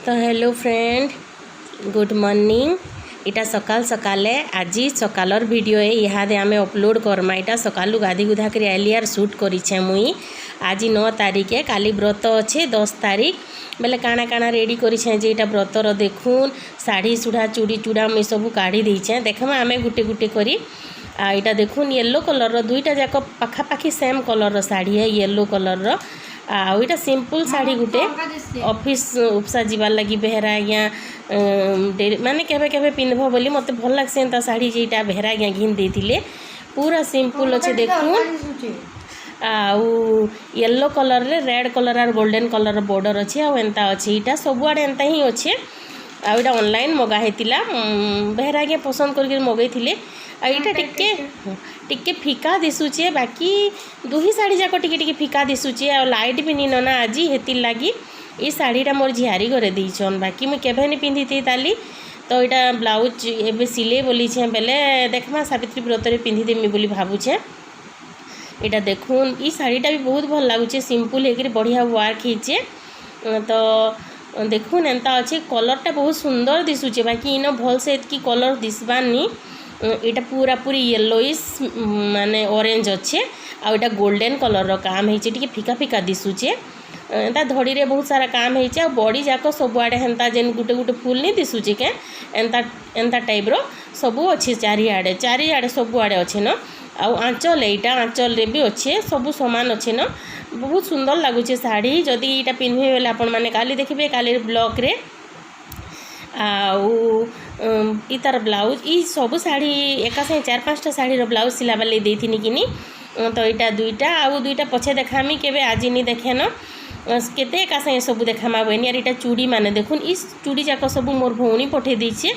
तो hello friend, good morning. इटा सकाल सकाले आज सकालर वीडियो है इहादे आमे अपलोड करमा। इटा सकालू गाधी गुधा कर आइली आर शूट करिछे मुई। आज 9 तारीख है, काली व्रत अच्छे 10 तारीख बेले काଣା काଣା रेडी करिछे जे इटा व्रतर देखून साड़ी सुढ़ा चूड़ी चूड़ा मुई सब काढ़ी देछे। देखमा आमे गुटे गुटे करी इटा देखून येलो कलर रो दुईटा जाक पाखापाखी सेम कलर रो साड़ी है, येलो कलर रो। आईटा सिंपल साड़ी गुटे ऑफिस उपसा जीवार लगी बेहरा आज्ञा माने केबे केबे पिंधब बोली मते भल लागसे एंता साड़ी जेटा बेहरा आज्ञा घिन देथिले। पूरा सिंपल अच्छे देखून आउ येलो कलर रे रेड कलर और गोल्डन कलर बॉर्डर अच्छे आंता अच्छे। इटा सबुआड़े एंता ही अच्छे। आईटा ऑनलाइन मगा हेतिला बेहरा आज्ञा पसंद करके मगैथिले। आईटा टिके फिका दिशुचे, बाकी दुही साड़ी जाक टिके फिका दिशुचे। आ लाइट भी नी ना आज हेतिर लगी ये साड़ीटा मोर झियारी करे देछन, बाकी मुझे केभे नहीं पिंधि ताली। तो यहाँ ब्लाउज एबे सिले बोली बेले देखमा सावित्री व्रत रे पिंधि देमी बोली भावुछे। इटा देखून ये साड़ीटा भी बहुत भल लगुचे, सिंपल होकर बढ़िया वर्क होचे। तो देखून एंता अच्छे कलरटा बहुत सुंदर दिशुचे, बाकी इन भल से इतकी कलर दिशबानी। इटा पूरा पूरी येलोइश माने ऑरेंज अच्छे आटा गोल्डन कलर काम होती फिका फिका दिशुचे। एंता धड़ी रे बहुत सारा काम होती बॉडी जाक सबुआड़े हेन्ता जेन गुटे गुटे फुल नहीं दिशुचे के एंता टाइप रो सबू अच्छे। चारिआड़े सबुआड़े अच्छे न। आँचल यहाँ आँचल रे भी अच्छे, सबू सामान अच्छे न। बहुत सुंदर लगुचे साड़ी। जदि यहाँ पिंधे बेले आपण मैंने काली देखिए, काली ब्लॉग रे तार ब्लाउज ये सब साड़ी एका साथ 4-5टा साड़ी ब्लाउज सिलाबार लगे देथिनी किनी। तो यहाँ दुईटा आउ दुईटा पछे देखामी केबे आज नहीं देखे न केते एका साथ सब देखामा बनी। यार यहाँ चूड़ी माने देखुन इस चूड़ी जाक सब मोर भौणी पठे दीचे।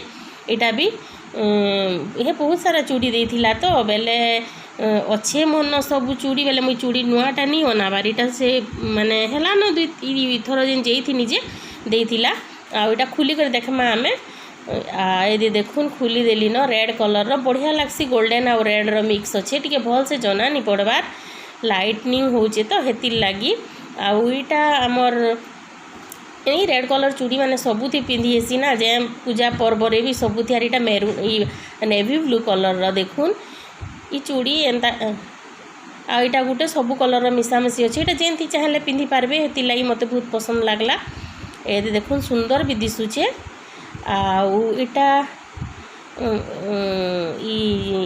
यहाँ भी ये बहुत सारा चूड़ी देथिला तो बेले अच्छे मन सब चूड़ी बेले मुई चूड़ी नुआटा नहीं अनाबार। यहाँ से माने हेला न दुई थर जेन जेइथिनी जे देथिला। आईटा खुली कर देखमा आमे ये देखुन खुली देली न रेड कलर रो बढ़िया लगसी। गोल्डन और रेड रो मिक्स अच्छे, टिके भल से जना नहीं पड़बार लाइटनिंग होचे तो हेतिर लगी। आईटा आमर यही रेड कलर चूड़ी माने सबुथी पिंधि हेसी ना जे पूजा पर्व रे भी सबुथी। आर इटा मेरून नेवी ब्लू कलर रो देखुन ये चूड़ी एंता आईटा गुटे सब कलर रो मिसामिशी अच्छे। इटा जेंती चाहले पिंधि पारबे हेतिर लगी मते बहुत पसंद लागला। ये देखुन सुंदर भी दिशुचे। इटा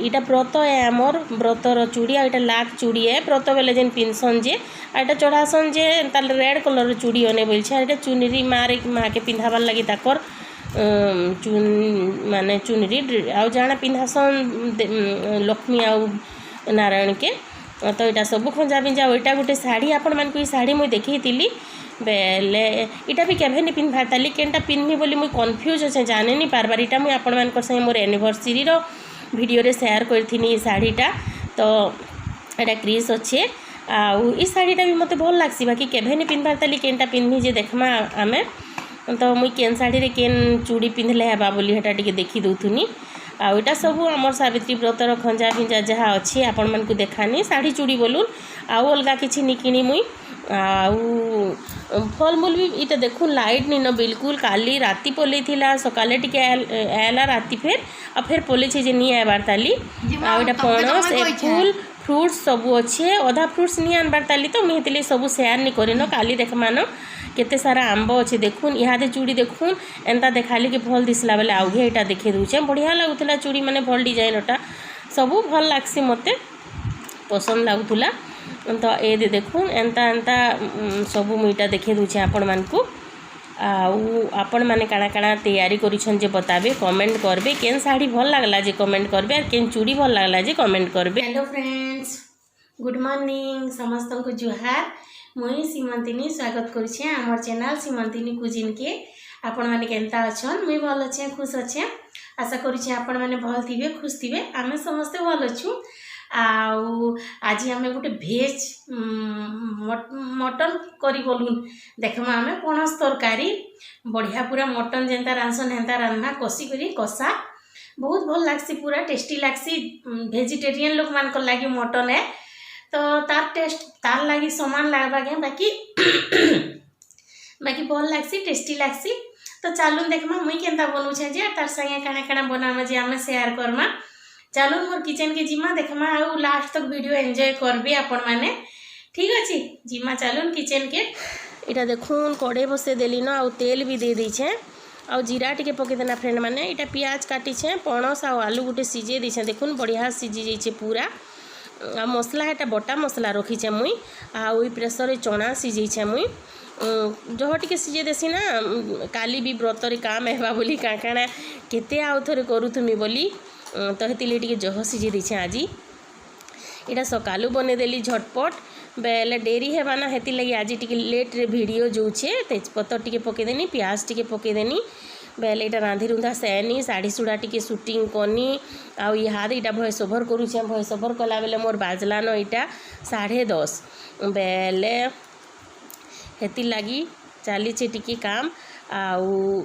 इटा व्रत है आमर व्रतर चूड़ी। इटा लाख चूड़ी है व्रत बेले जेन पिंधसन जे इटा चढ़ासन जे रेड कलर चूड़ी अने बोल। इटा चुनरी माँ के पिंधाबार लगी ताकर माने चुनरी आउ जाना पिंधासन लक्ष्मी आउ नारायण के। तो यहाँ सब खंजा पिंजा यहाँ गोटे साड़ी आपण मानक साड़ी मुझे देखी बेले इटा भी केभे नहीं पिंध ताली केनटा पिंधमी बोली मुझे कन्फ्यूज अच्छे जाने नहीं पारबार। इटा मुझे आपण मान संगे मोर एनिवर्सरी रो वीडियो रे शेयर करथिनी ये साड़ीटा। तो यहाँ क्रीज अच्छे आउ ई साड़ीटा भी मते भल लागसी, बाकी केभे नहीं पिंध ताली केनटा पिंधमी जे देखमा आमे। तो मुई केन साड़ी रे केन चूड़ी पिंधले हेबा बोली हेटा टिके देखी दउथुनी। आईटा सब आमर सावित्री व्रतर खंजा फिंजा जहाँ अच्छी आपण मन को देखानी साड़ी चूड़ी बोलून आउ अलगा किसी नहीं किनी मुई। फल मूल भी इटा देखून लाइट नहीं न बिल्कुल। काली राति पोले थिला सकाले टिके आला राति फिर पोले छे जे नहीं आबार ताली। आईटा पणस एप्पल फ्रूट्स सब अच्छे अधा फ्रूट्स नहीं आनबार ताली। तो मुझे सब शेयर नहीं करेन काली देखमा न केते सारा आंब अच्छे देखुन। यहाँ चूड़ी देखुन एंता देखाली कि भल दिसला बेले आउ यहाँ देखे दूचे बढ़िया लगुला चूड़ी माने भल डिजाइनटा सबू भल लागसी मते पसंद लगुला। तो ये देखुन एंता एंता सबू मुईटा देखे दूचे आपण मानकू। आपण माने काଣା काଣା तैयारी करिछन जे बताबे कमेंट करबे। केन साड़ी भल लागला जे कमेंट करबे और केन चूड़ी भल लागला जे कमेंट करबे। हेलो फ्रेंड्स, गुड मॉर्निंग समस्त को जुहार। मुई सीमंतिनी स्वागत करुछे हमर चैनल सीमंतिनी कुजिन के। आपण माने केनता अछन? मुई भल अच्छे, खुश अच्छे। आशा करुछे आपण माने भल थिबे, खुश थिबे। आमे समस्त भल अछु। आज आम गोटे भेज मटन करी बोलून देखमा आमे पणस तरकारी बढ़िया पूरा मटन जेनता रांधसन हेन्ता रांधना कषी करी कषा बहुत भल लागसी, पूरा टेस्टी लागसी। वेजिटेरियन लोक मान लगी मटन है तो तार टेस्ट तार लगी सामान लगवा बाकी बाकी भल लागसी, टेस्टी लागसी। तो चलून देखमा मुई केनता बनूछे जे तार संगे काना काना बनामा जे आमे शेयर करमा। चलून मोर किचन के जिमा देखमा आउ लास्ट तक वीडियो एंजॉय करबी आपण माने ठीक अछि। जिमा चलून किचन के इटा देखून कड़े बसे देली न आउ तेल भी दे दी छे आउ जीरा टिके पके देना फ्रेंड माने। इटा प्याज काटी छे पणस आउ आलू गुटे सिजे दी छे देखून बढ़िया सिजी जाइछे पूरा। आ मसला हेटा बटा मसला रखी छे मुई आउ प्रेसर रे चना सिझे छे मुई जह टिके सिझे देसी ना काली भी व्रतरे काम हेबा बोली काकाणा केते आउ थरे करूथुमी बोली तो हेतिले टिके जह सिझे दी आज। इटा सकालू बने देली झटपट बेले डेरी हेबा ना हेति लगी आज टिके लेट रे वीडियो जोछे तेजपत्तर टिके पके देनी प्याज टिके पके देनी बेले इटा रांधि रुंधा सेनी साड़ी सुड़ा टिके शूटिंग कनी आउ इहादे इटा भॉइस ओवर करूछे। भॉइस ओवर कला बेले मोर बाजलान इटा 10:30 बेले हेति लगी चली टिके काम आउ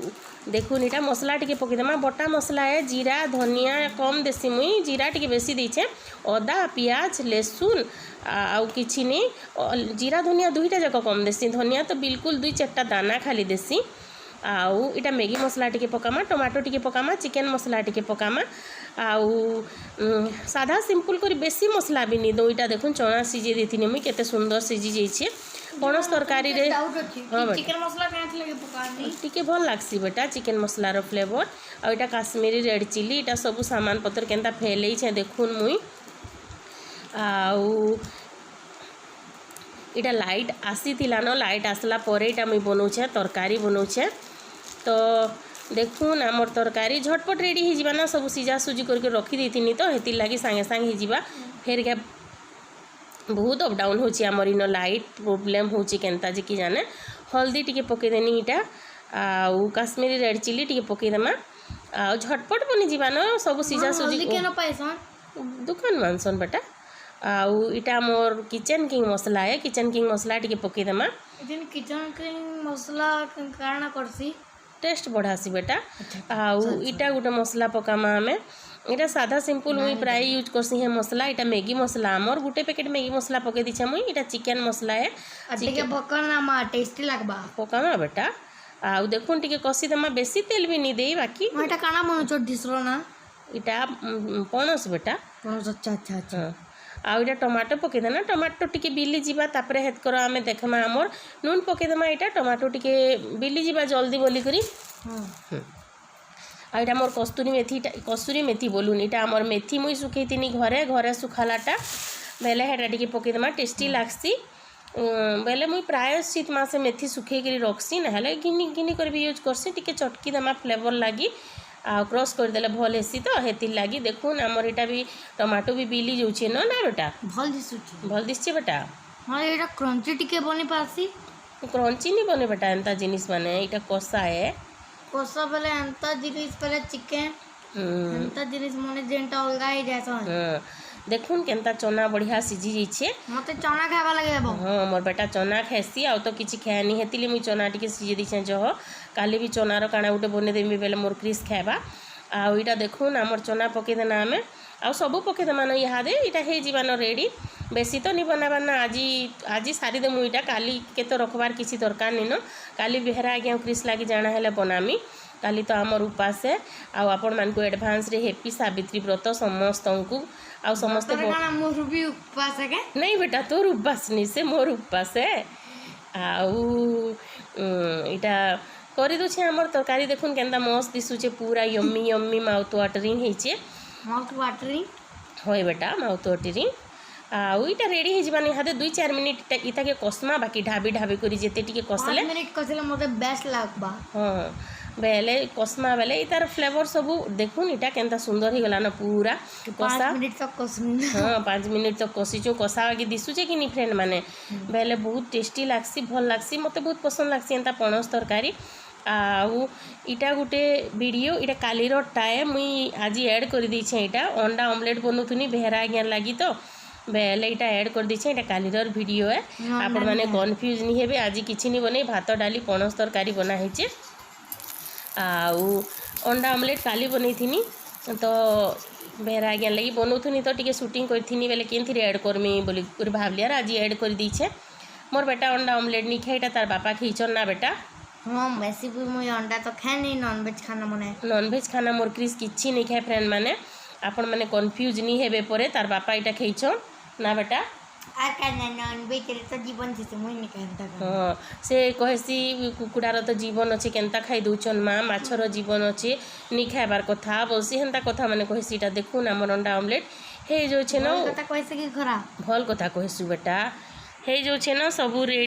देखुन इटा मसला टिके पकेदेमा बटा मसला है जीरा धनिया कम देसी मुई जीरा टिके बेसी देछे अदा प्याज लहसुन आउ किछि नहीं जीरा धनिया दुईटा जाक कम देसी धनिया तो बिल्कुल 2-4टा दाना खाली देसी आउ इटा मैगी मसला टिके पकामा टमाटो टिके पकामा चिकेन मसला टिके पकामा आउ साधा सिंपल करी बेसी मसला भी नहीं दो। इटा देखुन चना सिझे देथिनी मुई केते सुंदर सिझी जाइछे पणस तरकारी रे। हाँ चिकन मसला काहे लगे पकानी टिके भल लागसी बेटा चिकेन मसला रो फ्लेवर आ इटा काश्मीरी रेड चिली इटा सब सामान पत्र केनता फैलै छे देखुन मुई आउ इटा लाइट आसी थिला न लाइट आसला परे इटा मुई बनौछे तरकारी बनौछे तो देखुन आमर तरकारी झटपट रेडी हो जाना सब सीझा सुजी करके रखी देथिनी तो हेति लागी सांगे सांगे हो जावा फेर क्या बहुत अप डाउन होची आमर इन लाइट प्रॉब्लम होची केनता जे कि जाने हल्दी टिके पके देनी इटा आउ काश्मीरी रेड चिली टिके पके देमा आ झटपट बनी जीवा न सब सीझा सुजी हल्दी केना पैसन दुकान मानसन बेटा आउ इटा मोर किचन किंग मसला है किचन किंग मसला टिके पके देमा इदिन किचन किंग मसला कारणा करसी टेस्ट बढ़ासी बेटा आउ इटा गोटे मसला पकामा आमे इटा साधा सिंपल मुई प्राय यूज करसी है मसला इटा मैगी मसला आमर गोटे पैकेट मैगी मसला पके दिछे मुई इटा चिकन मसला है टिके पकना मा टेस्टी लागबा पकामा बेटा आउ देखुन टिके कसी देमा बेसी तेल भी नहीं देई बाकी मोटा काना मनो छोड़ दिसरो ना इटा पणस बेटा पणस अच्छा अच्छा अच्छा आउ इटा टमाटो पके देना टमाटो टिके बिली जीवा तापरे हेत करो आमे देखमा हमर नून पके देमा इटा टमाटो टिके बिली जीवा जल्दी बोली करी आ इटा मोर कस्तूरी मेथी बोलून इटा हमर मेथी मुई सुखै तिनी घरे घरे सुखालाटा बेले हेटा टिके पके देमा टेस्टी लागसी बेले मुई प्राय शीत मासे मेथी सुखै करी रखसी नहले गिनी गिनी कर भी यूज करसी टिके चटकी देमा फ्लेवर लागी आ क्रॉस कर देले भल हेसी तो हेति लागी देखुन हमर इटा भी टमाटो भी बिली जाउछे न ना बेटा भल दिसछे बेटा। हां एटा क्रंची टिके बनी पासी क्रंची नहीं बने बेटा एंता जिनिस माने इटा कसा है कोसा बेले एंता जिनिस पहले चिकन एंता जिनिस माने जेंटा अलगा ही जासन देखुन केनता चना बढ़िया सिझी जाइछे मते चना खावा लगे जाबो हां मोर बेटा चना खाएसी आ तो किछि खाएनी हेतिले मुई चना टिके सिझी दिछे जह काली भी चनार काना उठे बने देमी बेले मोर क्रिस खाएबा आ इटा देखुन हमर चना पके देना आमे आ सब पके देमा न इहादे इटा हे जीवान रेडी बेसी तो नहीं बनाबार ना आज सारी दे मुईटा काली के तो रखबार किसी दरकार नहीं न काली बेहरा आज्ञा क्रिस लगी जाना हेले बनामी काली तो आमर उपास है आपण मान को एडवांस रे हैप्पी सावित्री व्रत समस्त को आ समस्त मोर भी उपवास है के नहीं बेटा तोर उपवास नहीं से मोर उपवास है आउ इटा करी दोछे हमर तरकारी देखुन केनता मस्त दिसुचे पूरा यम्मी यम्मी माउथ वाटरिंग हेचे माउथ वाटरिंग होय बेटा माउथ वाटरिंग आउ इटा रेडी हो जानी हाथे 2-4 मिनिट इता के कसमा बाकी ढाबी ढाबी करी जेते टिके कसले 5 मिनिट कसले मते बेस्ट लागबा हां बेले कसमा बेले इतार फ्लेवर सब देखुन इटा केनता सुंदर ही गला न पूरा कसा 5 मिनिट तक कसमी हां 5 मिनिट तक कसीचो कसा आगे दिसुचे कि नी फ्रेंड माने बेले बहुत टेस्टी लागसी भल लागसी मते बहुत पसंद लागसी एंता पणस तरकारी आउ इटा गोटे वीडियो इटा कालीर टाइम मुई आज ऐड कर दी छे इटा अंडा ऑमलेट बनउथुनी बेहरा आज्ञा लागी तो बेले इटा ऐड कर दीछे इटा कालीर वीडियो है आपण माने कन्फ्यूज नहीं हेबे आज किछि नहीं बने भात डाली पणस तरकारी बना हेचे आउ अंडा ऑमलेट काली बनै थिनी तो बेहरा आज्ञा लगी बनौथुनी तो टिके शूटिंग करथिनी बेले केनथि ऐड करमी बोली भावलियार आज ऐड कर दीछे मोर बेटा अंडा ऑमलेट नहीं खाइटा तार बापा खींचन ना बेटा हाँ वैसे भी मुझे अंडा तो खाए नहीं नॉनवेज खाना मने नॉनवेज खाना मोर क्रिस किछि नहीं खाए फ्रेंड माने आपण माने कन्फ्यूज नहीं हेबे परे तार बापा इटा खेइछो ना बेटा आ खाना नॉनवेज रे तो जीवन से मुझे नहीं खाता हाँ से कहसी कुकुड़ार तो जीवन अच्छे केनता खाई दौन माँ माछर जीवन अच्छे नहीं खाइबार कथा बसी हेन्ता कथा माने कहसी इटा देखुन आमर अंडा ऑमलेट हे जो छे न कथा कैसे कि खराब भल कथा कहसु बेटा हे जो छे न सबू रे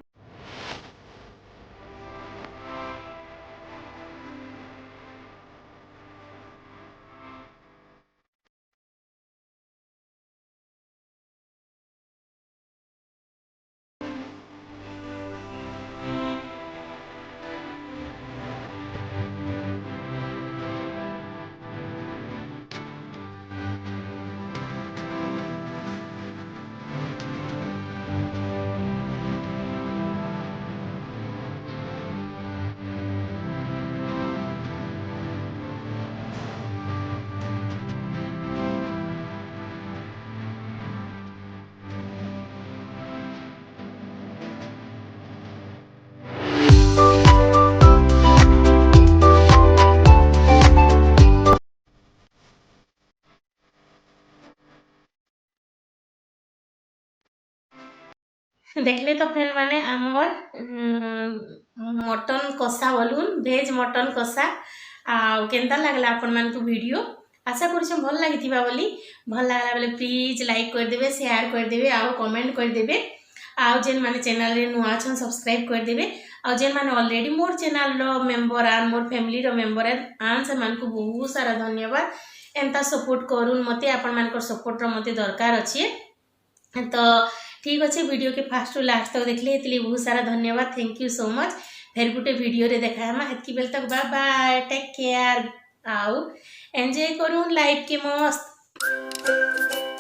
देखले तो फ्रेंड माने आमर मटन कषा बोलून भेज मटन कषा आ केनता लागला आपण मान को वीडियो आशा करूँ भल लगी बोली भल लगला बोले प्लीज लाइक करदेवे शेयर करदेवे आ कमेंट करदेवे आउ जेन माने चैनल रे नुआ छन सब्सक्राइब करदेवे आ जेन माने ऑलरेडी मोर चैनल रो मेंबर आन मोर फैमिली रो मेंबर आन से मान को बहुत सारा धन्यवाद एंता सपोर्ट करूँ मते आपण मान को सपोर्ट रो मते दरकार अछि तो ठीक अच्छे वीडियो के फास्ट टू लास्ट तक देखले इसलिए बहुत सारा धन्यवाद थैंक यू सो मच फिर गोटे वीडियो रे देखा हेतकी बेल तक बाय बाय टेक केयर आउ एंजॉय करूँ लाइफ के मस्त।